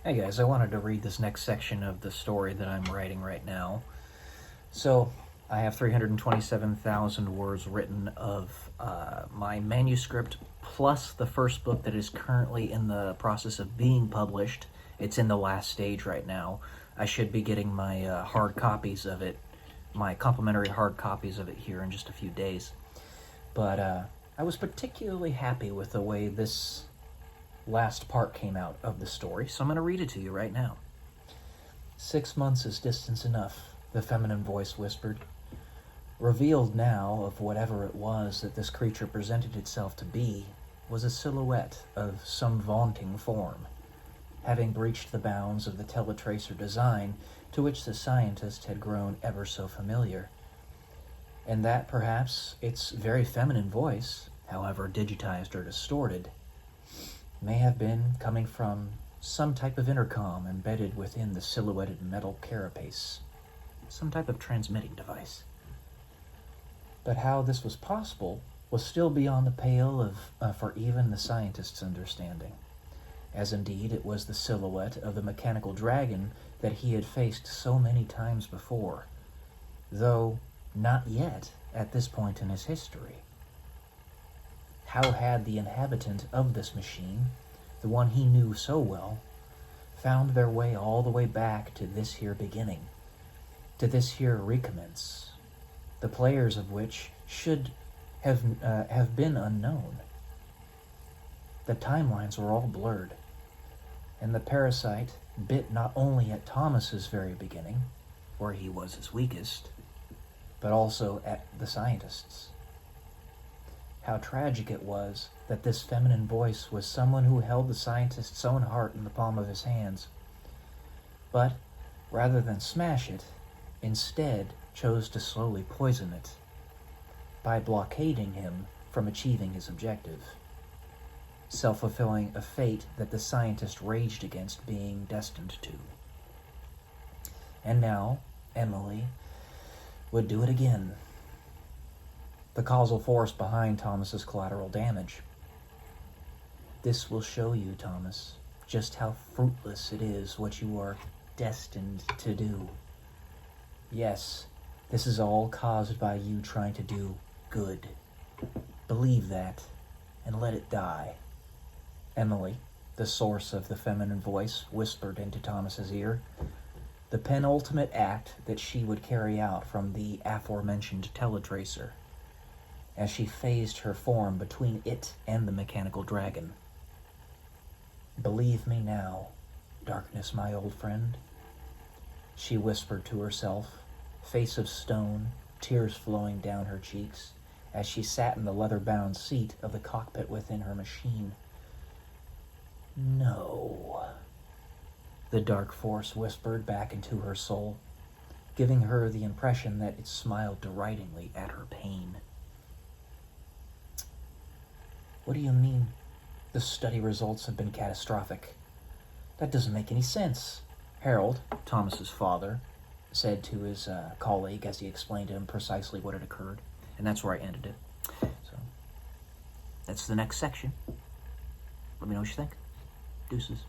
Hey guys, I wanted to read this next section of the story that I'm writing right now. So, I have 327,000 words written of my manuscript, plus the first book that is currently in the process of being published. It's in the last stage right now. I should be getting my hard copies of it, my complimentary hard copies of it here in just a few days. But I was particularly happy with the way this last part came out of the story, so I'm going to read it to you right now. 6 months is distance enough, the feminine voice whispered. Revealed now of whatever it was that this creature presented itself to be was a silhouette of some vaunting form, having breached the bounds of the teletracer design to which the scientist had grown ever so familiar. And that perhaps its very feminine voice, however digitized or distorted, may have been coming from some type of intercom embedded within the silhouetted metal carapace, some type of transmitting device. But how this was possible was still beyond the pale of for even the scientist's understanding, as indeed it was the silhouette of the mechanical dragon that he had faced so many times before, though not yet at this point in his history. How had the inhabitant of this machine, the one he knew so well, found their way all the way back to this here beginning, to this here recommence, the players of which should have been unknown? The timelines were all blurred, and the parasite bit not only at Thomas's very beginning, where he was his weakest, but also at the scientist's. How tragic it was that this feminine voice was someone who held the scientist's own heart in the palm of his hands, but rather than smash it, instead chose to slowly poison it by blockading him from achieving his objective, self-fulfilling a fate that the scientist raged against being destined to. And now, Emily would do it again. The causal force behind Thomas's collateral damage. This will show you, Thomas, just how fruitless it is what you are destined to do. Yes, this is all caused by you trying to do good. Believe that, and let it die. Emily, the source of the feminine voice, whispered into Thomas's ear, the penultimate act that she would carry out from the aforementioned teletracer, as she phased her form between it and the mechanical dragon. Believe me now, darkness, my old friend, she whispered to herself, face of stone, tears flowing down her cheeks, as she sat in the leather-bound seat of the cockpit within her machine. No, the dark force whispered back into her soul, giving her the impression that it smiled deridingly at her pain. What do you mean, the study results have been catastrophic? That doesn't make any sense, Harold, Thomas's father, said to his colleague as he explained to him precisely what had occurred. And that's where I ended it. So, that's the next section. Let me know what you think. Deuces.